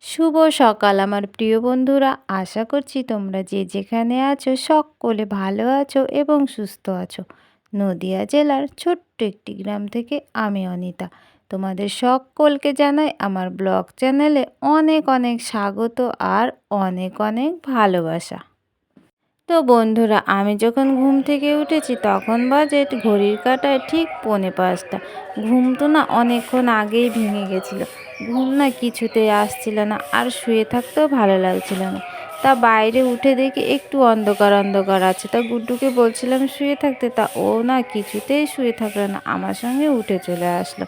শুভ সকাল আমার প্রিয় বন্ধুরা। আশা করছি তোমরা যে যেখানে আছো সকলে ভালো আছো এবং সুস্থ আছো। নদিয়া জেলার ছোট্ট একটি গ্রাম থেকে আমি অনিতা তোমাদের সকলকে জানাই আমার ব্লগ চ্যানেলে অনেক অনেক স্বাগত আর অনেক অনেক ভালোবাসা। তো বন্ধুরা, আমি যখন ঘুম থেকে উঠেছি তখন বাজে ঘড়ির কাঁটায় ঠিক 4:45। ঘুম তো না অনেকক্ষণ আগেই ভেঙে গেছিলো। ঘুম না কিছুতেই আসছিল না, আর শুয়ে থাকতেও ভালো লাগছিল না। তা বাইরে উঠে দেখি একটু অন্ধকার অন্ধকার আছে, তা গুড্ডুকে বলছিলাম শুয়ে থাকতে, তা ও না কিছুতেই শুয়ে থাকলো না, আমার সঙ্গে উঠে চলে আসলো।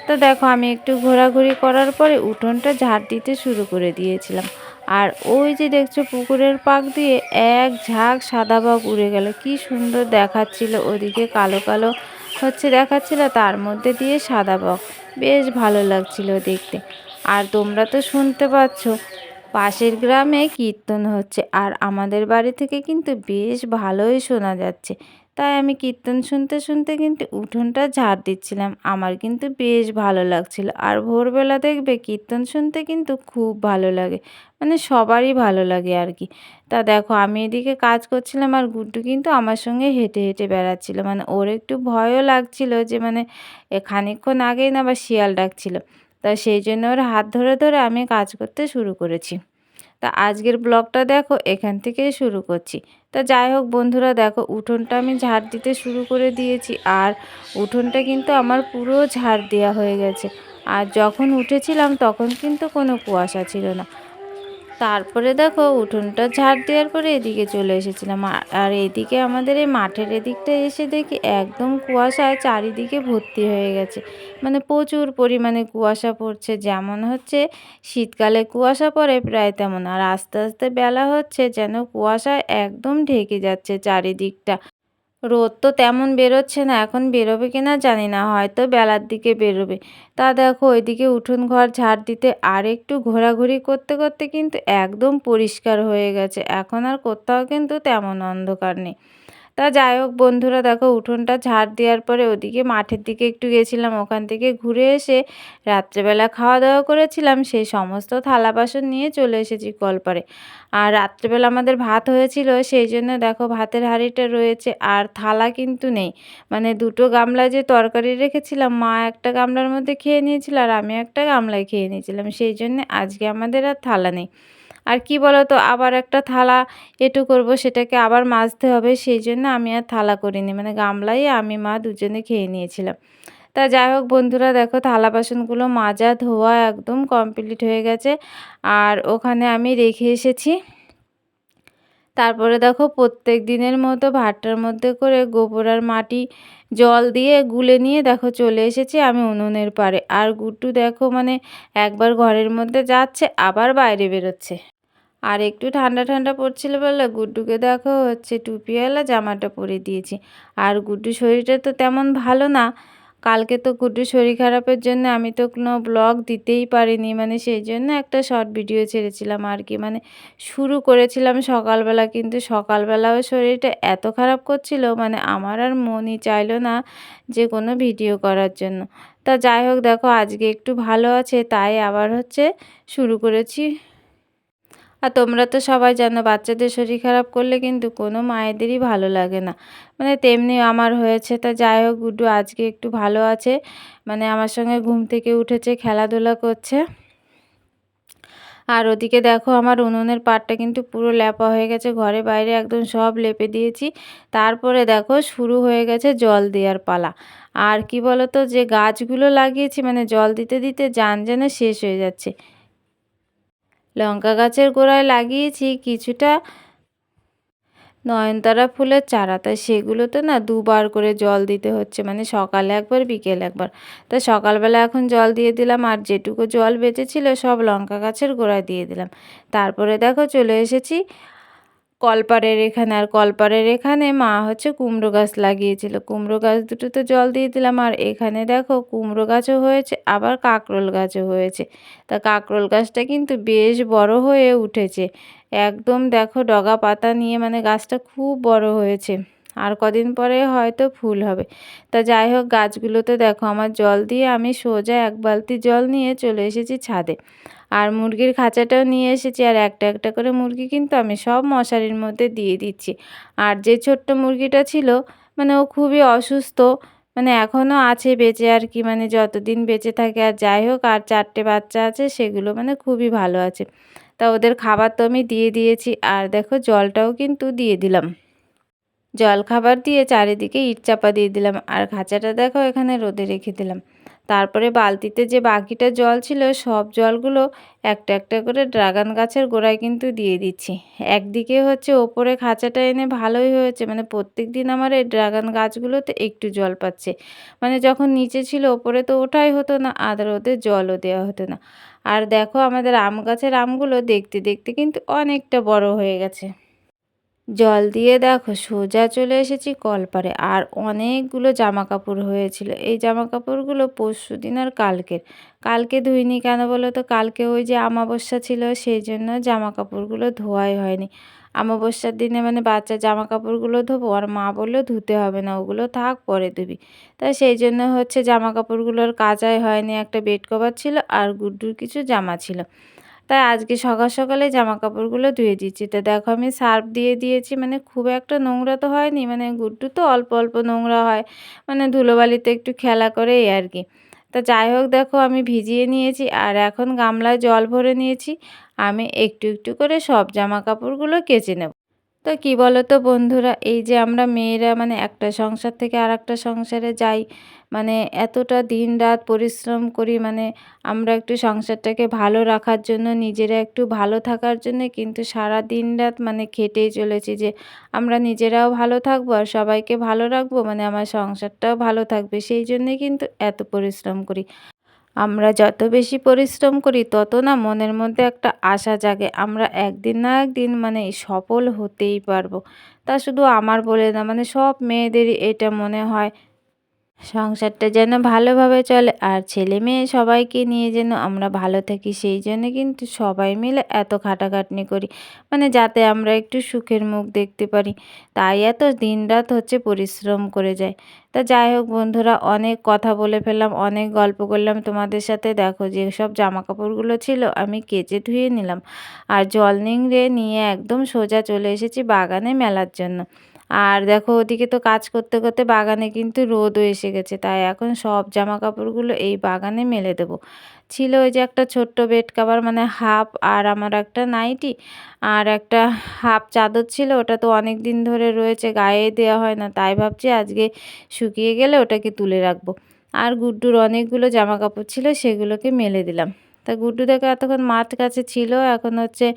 তো দেখো, আমি একটু ঘোরাঘুরি করার পরে উঠোনটা ঝাড় দিতে শুরু করে দিয়েছিলাম। আর ওই যে দেখছো পুকুরের পাড় দিয়ে এক ঝাঁক সাদা বক উড়ে গেল, কি সুন্দর দেখাচ্ছিল। ওদিকে কালো কালো দেখাচ্ছিল, তার মধ্যে দিয়ে সাদা বক, বেশ ভালো লাগছিল দেখতে। আর তোমরা তো শুনতে পাচ্ছ পাশের গ্রামে কীর্তন হচ্ছে, আর আমাদের বাড়ি থেকে কিন্তু বেশ ভালোই শোনা যাচ্ছে। তাই আমি কীর্তন শুনতে শুনতে কিন্তু উঠোনটা ঝাড় দিচ্ছিলাম, আমার কিন্তু বেশ ভালো লাগছিল। আর ভোরবেলা দেখবে কীর্তন শুনতে কিন্তু খুব ভালো লাগে, মানে সবারই ভালো লাগে আর কি। তা দেখো, আমি এদিকে কাজ করছিলাম আর গুড্ডু কিন্তু আমার সঙ্গে হেঁটে হেঁটে বেড়াচ্ছিল, মানে ওর একটু ভয়ও লাগছিল যে মানে খানিকক্ষণ আগেই না আবার শিয়াল ডাকছিল। তা সেই জন্য ওর হাত ধরে ধরে আমি কাজ করতে শুরু করেছি। তা আজকের ব্লগটা দেখো এখান থেকেই শুরু করছি। তা যাই হোক বন্ধুরা, দেখো উঠোনটা আমি ঝাড় দিতে শুরু করে দিয়েছি, আর উঠোনটা কিন্তু আমার পুরো ঝাড় দেওয়া হয়ে গেছে। আর যখন উঠেছিলাম তখন কিন্তু কোনো কুয়াশা ছিল না। তারপরে দেখো উঠোনটা ঝাড় দেওয়ার পরে এদিকে চলে এসেছিলাম, আর এদিকে আমাদের এই মাঠের এদিকটা এসে দেখি একদম কুয়াশায় চারিদিকে ভর্তি হয়ে গেছে, মানে প্রচুর পরিমাণে কুয়াশা পড়ছে। যেমন হচ্ছে শীতকালে কুয়াশা পড়ে প্রায় তেমন, আর আস্তে আস্তে বেলা হচ্ছে যেন কুয়াশায় একদম ঢেকে যাচ্ছে চারিদিকটা। রোদ তো তেমন বেরোচ্ছে না, এখন বেরোবে কিনা জানি না, হয়তো বেলার দিকে বেরোবে। তা দেখো ওইদিকে উঠোন ঘর ঝাড় দিতে আর একটু ঘোরাঘুরি করতে করতে কিন্তু একদম পরিষ্কার হয়ে গেছে, এখন আর কোথাও কিন্তু তেমন অন্ধকার নেই। তা যাই হোক বন্ধুরা, দেখো উঠোনটা ঝাড় দেওয়ার পরে ওদিকে মাঠের দিকে একটু গেছিলাম, ওখান থেকে ঘুরে এসে রাত্রেবেলা খাওয়া দাওয়া করেছিলাম, সেই সমস্ত থালা বাসন নিয়ে চলে এসেছি কলপারে। আর রাত্রেবেলা আমাদের ভাত হয়েছিল, সেই জন্য দেখো ভাতের হাঁড়িটা রয়েছে আর থালা কিন্তু নেই। মানে দুটো গামলায় যে তরকারি রেখেছিলাম, মা একটা গামলার মধ্যে খেয়ে নিয়েছিল আর আমি একটা গামলায় খেয়ে নিয়েছিলাম, সেই জন্যে আজকে আমাদের আর থালা নেই। আর কি বলো তো, আবার একটা থালা এঁটো করব, সেটাকে আবার মাজতে হবে, সেই জন্য আমি আর থালা করিনি, মানে গামলাই আমি মা দুজনে খেয়ে নিয়েছিলাম। তা যাই হোক বন্ধুরা, দেখো থালা বাসনগুলো মাজা ধোয়া একদম কমপ্লিট হয়ে গেছে, আর ওখানে আমি রেখে এসেছি। তারপরে দেখো প্রত্যেক দিনের মতো ভাতটার মধ্যে করে গোবর আর মাটি জল দিয়ে গুলে নিয়ে দেখো চলে এসেছি আমি উনুনের পাড়ে। আর গুড্ডু দেখো মানে একবার ঘরের মধ্যে যাচ্ছে আবার বাইরে বেরোচ্ছে। আর একটু ঠান্ডা ঠান্ডা পড়ছিল বলে গুড্ডুকে দেখো টুপিওয়ালা জামাটা পরিয়ে দিয়েছি। আর গুড্ডুর শরীরটা তো তেমন ভালো না, কালকে তো গুড্ডুর শরীর খারাপের জন্য আমি তো কোনো ব্লগ দিতেই পারিনি, মানে সেই জন্য একটা শর্ট ভিডিও ছেড়েছিলাম আর কি। মানে শুরু করেছিলাম সকালবেলা, কিন্তু সকালবেলাও শরীরটা এত খারাপ করছিল, মানে আমার আর মনই চাইলো না যে কোনো ভিডিও করার জন্য। তা যাই হোক দেখো আজকে একটু ভালো আছে, তাই আবার শুরু করেছি। আর তোমরা তো সবাই জানো বাচ্চাদের শরীর খারাপ করলে কিন্তু কোনো মায়েদেরই ভালো লাগে না, মানে তেমনি আমার হয়েছে। তা যাই হোক গুড্ডু আজকে একটু ভালো আছে, মানে আমার সঙ্গে ঘুম থেকে উঠেছে, খেলাধুলা করছে। আর ওদিকে দেখো আমার উনুনের পাড়টা কিন্তু পুরো ল্যাপা হয়ে গেছে, ঘরে বাইরে একদম সব লেপে দিয়েছি। তারপরে দেখো শুরু হয়ে গেছে জল দেওয়ার পালা। আর কি বলতো, যে গাছগুলো লাগিয়েছি মানে জল দিতে দিতে জান যেন শেষ হয়ে যাচ্ছে। লঙ্কা গাছের গোড়ায় লাগিয়েছি কিছুটা নয়নতারা ফুলের চারা, তাই সেগুলোতে না দুবার করে জল দিতে হচ্ছে, মানে সকালে একবার বিকেল একবার। তা সকালবেলা এখন জল দিয়ে দিলাম, আর যেটুকু জল বেঁচেছিল সব লঙ্কা গাছের গোড়ায় দিয়ে দিলাম। তারপরে দেখো চলে এসেছি কলপাড়ের এখানে, আর কলপাড়ের এখানে মা কুমড়ো গাছ লাগিয়েছিল, কুমড়ো গাছ দুটোতে জল দিয়ে দিলাম। আর এখানে দেখো কুমড়ো গাছও হয়েছে আবার কাঁকরোল গাছও হয়েছে। তা কাঁকরোল গাছটা কিন্তু বেশ বড় হয়ে উঠেছে, একদম দেখো ডগা পাতা নিয়ে, মানে গাছটা খুব বড় হয়েছে, আর কদিন পরে হয়তো ফুল হবে। তা যাই হোক গাছগুলোতে দেখো আমার জল দিয়ে আমি সোজা এক বালতি জল নিয়ে চলে এসেছি ছাদে। আর মুরগির খাঁচাটাও নিয়ে এসেছি, আর একটা একটা করে মুরগি কিন্তু আমি সব মশারির মধ্যে দিয়ে দিচ্ছি। আর যে ছোট্ট মুরগিটা ছিল মানে ও খুবই অসুস্থ, মানে এখনও আছে বেঁচে আর কি, মানে যতদিন বেঁচে থাকে। আর যাই হোক, আর 4 টে বাচ্চা আছে, সেগুলো মানে খুবই ভালো আছে। তা ওদের খাবার তো আমি দিয়ে দিয়েছি, আর দেখো জলটাও কিন্তু দিয়ে দিলাম। জলখাবার দিয়ে চারিদিকে ইট চাপা দিয়ে দিলাম, আর খাঁচাটা দেখো এখানে রোদে রেখে দিলাম। তারপরে বালতিতে যে বাকিটা জল ছিল সব জলগুলো একটা একটা করে ড্রাগন গাছের গোড়ায় কিন্তু দিয়ে দিচ্ছি। একদিকে হচ্ছে ওপরে খাঁচাটা এনে ভালোই হয়েছে, মানে প্রত্যেক দিন আমার এই ড্রাগন গাছগুলোতে একটু জল পাচ্ছে। মানে যখন নিচে ছিল ওপরে তো ওঠাই হতো না, আর ওদের জলও দেওয়া হতো না। আর দেখো আমাদের আম গাছের আমগুলো দেখতে দেখতে কিন্তু অনেকটা বড় হয়ে গেছে। জল দিয়ে দেখো সোজা চলে এসেছি কলপারে, আর অনেকগুলো জামা কাপড় হয়েছিল। এই জামা কাপড়গুলো পরশুদিন আর কালকের। কালকে ধুইনি কেন বলো তো, কালকে ওই যে আমাবস্যা ছিল, সেই জন্য জামা কাপড়গুলো ধোয়াই হয়নি। আমাবস্যার দিনে মানে বাচ্চার জামা কাপড়গুলো ধোবো, আর মা বললো ধুতে হবে না, ওগুলো থাক পরে ধুবি। তাই সেই জন্য হচ্ছে জামা কাপড়গুলোর কাচাই হয়নি। একটা বেড কভার ছিল আর গুড্ডুর কিছু জামা ছিল, তাই আজকে সকাল সকালে জামা কাপড়গুলো ধুয়ে দিচ্ছি। তো দেখো আমি সার্ফ দিয়ে দিয়েছি, মানে খুব একটা নোংরা তো হয়নি, মানে গুড্ডু তো অল্প অল্প নোংরা হয়, মানে ধুলোবালিতে একটু খেলা করে এই আর কি। তা যাই হোক, দেখো আমি ভিজিয়ে নিয়েছি, আর এখন গামলায় জল ভরে নিয়েছি। আমি একটু একটু করে সব জামা কাপড়গুলো কেচে নেব। তো কি বলো তো বন্ধুরা, এই যে আমরা মেয়েরা মানে একটা সংসার থেকে আরেকটা সংসারে যাই, মানে এতটা দিনরাত পরিশ্রম করি, মানে আমরা একটু সংসারটাকে ভালো রাখার জন্য, নিজেরা একটু ভালো থাকার জন্য কিন্তু সারা দিনরাত মানে খেটেই চলেছি যে আমরা নিজেরাও ভালো থাকবো আর সবাইকে ভালো রাখবো, মানে আমার সংসারটাও ভালো থাকবে, সেই জন্যেই কিন্তু এত পরিশ্রম করি। আমরা যত বেশি পরিশ্রম করি তত না মনের মধ্যে একটা আশা জাগে আমরা একদিন না একদিন মানে সফল হতেই পারবো। তা শুধু আমার বলে না, মানে সব মেয়েদেরই এটা মনে হয় সংসারটা যেন ভালোভাবে চলে আর ছেলে মেয়ে সবাইকে নিয়ে যেন আমরা ভালো থাকি, সেই জন্য কিন্তু সবাই মিলে এত খাটাখাটনি করি, মানে যাতে আমরা একটু সুখের মুখ দেখতে পারি। তাই এত দিনরাত হচ্ছে পরিশ্রম করে যায়। তা যাই হোক বন্ধুরা, অনেক কথা বলে ফেললাম, অনেক গল্প করলাম তোমাদের সাথে। দেখো যেসব জামা কাপড়গুলো ছিল আমি কেচে ধুয়ে নিলাম, আর জল নিংড়ে নিয়ে একদম সোজা চলে এসেছি বাগানে মেলার জন্য। আর দেখো ওদিকে তো কাজ করতে করতে বাগানে কিন্তু রোদও এসে গেছে, তাই এখন সব জামা কাপড়গুলো এই বাগানে মেলে দেবো। ছিল ওই যে একটা ছোট্ট বেড কাভার মানে হাফ, আর আমার একটা নাইটি, আর একটা হাফ চাদর ছিল, ওটা তো অনেক দিন ধরে রয়েছে, গায়ে দেওয়া হয় না, তাই ভাবছি আজকে শুকিয়ে গেলে ওটাকে তুলে রাখবো। আর গুড্ডুর অনেকগুলো জামা কাপড় ছিল, সেগুলোকে মেলে দিলাম। তা গুড্ডু দেখো এতক্ষণ মার কাছে ছিল, এখন হচ্ছে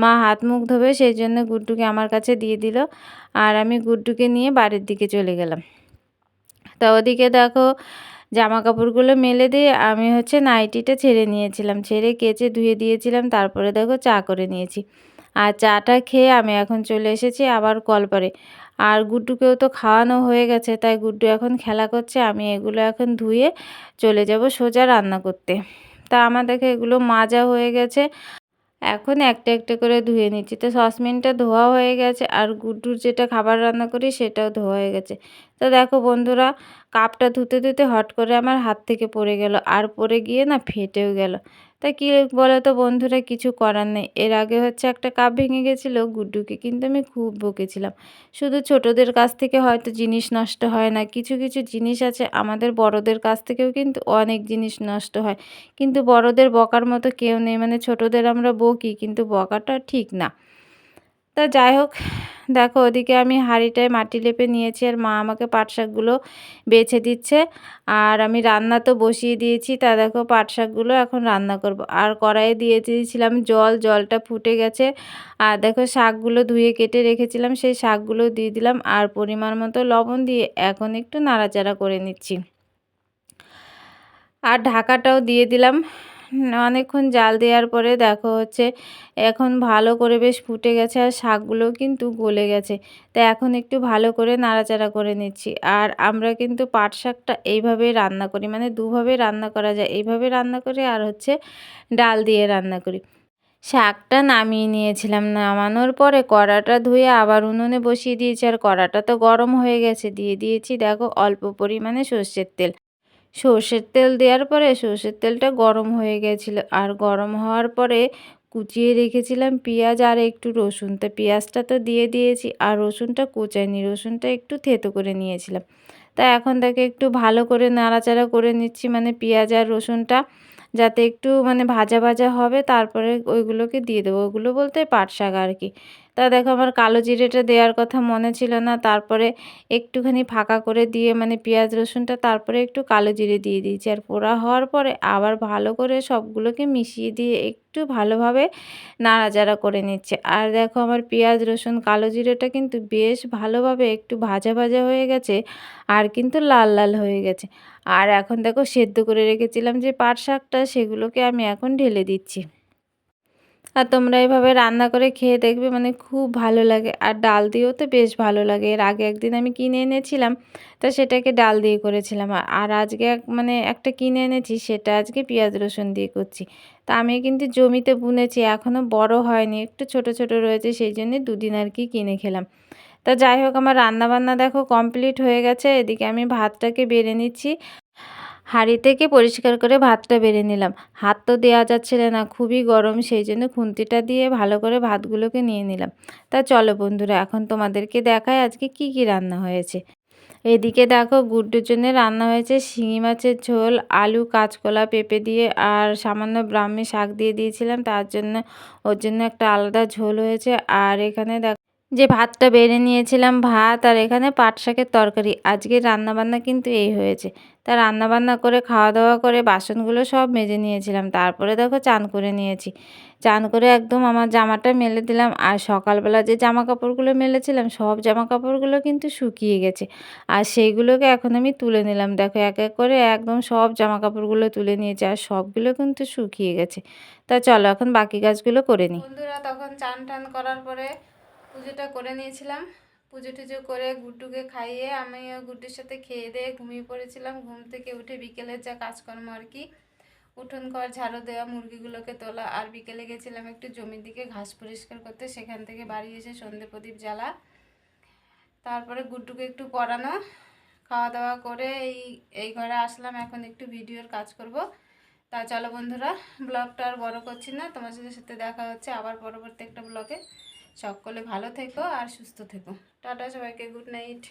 মা হাত মুখ ধোবে, সেই জন্য গুড্ডুকে আমার কাছে দিয়ে দিল, আর আমি গুড্ডুকে নিয়ে বাড়ির দিকে চলে গেলাম। তা ওদিকে দেখো জামা কাপড়গুলো মেলে দিয়ে আমি হচ্ছে নাইটিটা ছেড়ে নিয়েছিলাম, ছেড়ে কেচে ধুয়ে দিয়েছিলাম, তারপরে দেখো চা করে নিয়েছি। আর চাটা খেয়ে আমি এখন চলে এসেছি আবার কলপারে। আর গুড্ডুকেও তো খাওয়ানো হয়ে গেছে, তাই গুড্ডু এখন খেলা করছে, আমি এগুলো এখন ধুয়ে চলে যাব সোজা রান্না করতে। তা আমার দেখো এগুলো মাজা হয়ে গেছে, এখন একটা একটা করে ধুয়ে নিচ্ছি। তো সসপ্যানটা ধোয়া হয়ে গেছে, আর গুড্ডুর যেটা খাবার রান্না করি সেটাও ধোয়া হয়ে গেছে। তো দেখো বন্ধুরা, কাপটা ধুতে ধুতে হট করে আমার হাত থেকে পড়ে গেল, আর পড়ে গিয়ে না ফেটেও গেল। তা কী বলো তো বন্ধুরা, কিছু করার নেই। এর আগে হচ্ছে একটা কাপ ভেঙে গেছিলো, গুড্ডুকে কিন্তু আমি খুব বকেছিলাম। শুধু ছোটদের কাছ থেকে হয়তো জিনিস নষ্ট হয় না, কিছু কিছু জিনিস আছে আমাদের বড়দের কাছ থেকেও কিন্তু অনেক জিনিস নষ্ট হয়, কিন্তু বড়দের বকার মতো কেউ নেই, মানে ছোটদের আমরা বকি কিন্তু বকাটা ঠিক না। তা যাই হোক, দেখো ওদিকে আমি হাঁড়িটায় মাটি লেপে নিয়েছি, আর মা আমাকে পাট শাকগুলো বেছে দিচ্ছে, আর আমি রান্না তো বসিয়ে দিয়েছি। তা দেখো পাট শাকগুলো এখন রান্না করব, আর কড়াইয়ে দিয়ে দিয়েছিলাম জল, জলটা ফুটে গেছে, আর দেখো শাকগুলো ধুয়ে কেটে রেখেছিলাম সেই শাকগুলো দিয়ে দিলাম, আর পরিমাণ মতো লবণ দিয়ে এখন একটু নাড়াচাড়া করে নিচ্ছি, আর ঢাকাটাও দিয়ে দিলাম। অনেকক্ষণ জাল দেওয়ার পরে দেখো হচ্ছে এখন ভালো করে বেশ ফুটে গেছে, আর শাকগুলোও কিন্তু গলে গেছে। তো এখন একটু ভালো করে নাড়াচাড়া করে নিচ্ছি। আর আমরা কিন্তু পাট শাকটা এইভাবেই রান্না করি, মানে দুভাবে রান্না করা যায়, এইভাবে রান্না করি আর হচ্ছে ডাল দিয়ে রান্না করি। শাকটা নামিয়ে নিয়েছিলাম, নামানোর পরে কড়াটা ধুয়ে আবার উনুনে বসিয়ে দিয়েছি, আর কড়াটা তো গরম হয়ে গেছে, দিয়ে দিয়েছি দেখো অল্প পরিমাণে সর্ষের তেল। সর্ষের তেল দেওয়ার পরে সর্ষের তেলটা গরম হয়ে গেছিলো, আর গরম হওয়ার পরে কুচিয়ে রেখেছিলাম পেঁয়াজ আর একটু রসুন। তো পেঁয়াজটা তো দিয়ে দিয়েছি, আর রসুনটা কুচাইনি, রসুনটা একটু থেঁতো করে নিয়েছিলাম। তা এখন তাকে একটু ভালো করে নাড়াচাড়া করে নিচ্ছি, মানে পেঁয়াজ আর রসুনটা যাতে একটু মানে ভাজা ভাজা হবে, তারপরে ওইগুলোকে দিয়ে দেবো। ওইগুলো বলতে পাট শাক আর কি। তা দেখো আমার কালো জিরেটা দেওয়ার কথা মনে ছিল না, তারপরে একটুখানি ফাঁকা করে দিয়ে মানে পেঁয়াজ রসুনটা তারপরে একটু কালো জিরে দিয়ে দিয়েছি। আর পোড়া হওয়ার পরে আবার ভালো করে সবগুলোকে মিশিয়ে দিয়ে একটু ভালোভাবে নাড়াচাড়া করে নিচ্ছে। আর দেখো আমার পেঁয়াজ রসুন কালো জিরেটা কিন্তু বেশ ভালোভাবে একটু ভাজা ভাজা হয়ে গেছে, আর কিন্তু লাল লাল হয়ে গেছে। আর এখন দেখো সেদ্ধ করে রেখেছিলাম যে পাট শাকটা, সেগুলোকে আমি এখন ঢেলে দিচ্ছি। আর তোমরা এভাবে রান্না করে খেয়ে দেখবে, মানে খুব ভালো লাগে। আর ডাল দিয়েও তো বেশ ভালো লাগে। এর আগে একদিন আমি কিনে এনেছিলাম, তা সেটাকে ডাল দিয়ে করেছিলাম। আর আজকে মানে একটা কিনে এনেছি, সেটা আজকে পেঁয়াজ রসুন দিয়ে করছি। তা আমি কিন্তু জমিতে বুনেছি, এখনও বড় হয়নি, একটু ছোট ছোট রয়েছে, সেই জন্যে দুদিন আর কি কিনে খেলাম। তা যাই হোক, আমার রান্নাবান্না দেখো কমপ্লিট হয়ে গেছে। এদিকে আমি ভাতটাকে বেড়ে নিচ্ছি। হাঁড়ি থেকে পরিষ্কার করে ভাতটা বেড়ে নিলাম। হাত তো দেওয়া যাচ্ছিল না, খুবই গরম, সেই জন্য খুন্তিটা দিয়ে ভালো করে ভাতগুলোকে নিয়ে নিলাম। তা চলো বন্ধুরা, এখন তোমাদেরকে দেখাই আজকে কি কি রান্না হয়েছে। এদিকে দেখো গুড্ডুর জন্য রান্না হয়েছে শিঙি মাছের ঝোল, আলু কাঁচকলা পেঁপে দিয়ে, আর সামান্য ব্রাহ্মী শাক দিয়ে দিয়েছিলাম, তার জন্য ওর জন্য একটা আলাদা ঝোল হয়েছে। আর এখানে দেখো যে ভাতটা বেড়ে নিয়েছিলাম, ভাত, আর এখানে পাট শাকের তরকারি। আজকের রান্নাবান্না কিন্তু এই হয়েছে। তা রান্নাবান্না করে খাওয়া দাওয়া করে বাসনগুলো সব মেজে নিয়েছিলাম, তারপরে দেখো চান করে নিয়েছি। চান করে একদম আমার জামাটা মেলে দিলাম, আর সকালবেলা যে জামা কাপড়গুলো মেলেছিলাম সব জামা কাপড়গুলো কিন্তু শুকিয়ে গেছে, আর সেইগুলোকে এখন আমি তুলে নিলাম। দেখো এক এক করে একদম সব জামা কাপড়গুলো তুলে নিয়েছি, আর সবগুলো কিন্তু শুকিয়ে গেছে। তা চলো এখন বাকি কাজগুলো করে নিই। বন্ধুরা, তখন চান টান করার পরে পুজোটা করে নিয়েছিলাম। পুজো টুজো করে গুড্ডুকে খাইয়ে আমিও গুড্ডুর সাথে খেয়ে দিয়ে ঘুমিয়ে পড়েছিলাম। ঘুম থেকে উঠে বিকেলের যা কাজকর্ম আর কি, উঠোন ঘর ঝাড়ু দেওয়া, মুরগিগুলোকে তোলা, আর বিকেলে গেছিলাম একটু জমির দিকে ঘাস পরিষ্কার করতে, সেখান থেকে বাড়ি এসে সন্ধে প্রদীপ জ্বালা, তারপরে গুড্ডুকে একটু পড়ানো, খাওয়া দাওয়া করে এই এই ঘরে আসলাম। এখন একটু ভিডিওর কাজ করব। তা চলো বন্ধুরা, ব্লগটা আর বড় করছি না, তোমার সাথে দেখা হচ্ছে আবার পরবর্তী একটা ব্লগে। সকলে ভালো থেকো আর সুস্থ থেকো। টাটা সবাইকে, গুড নাইট।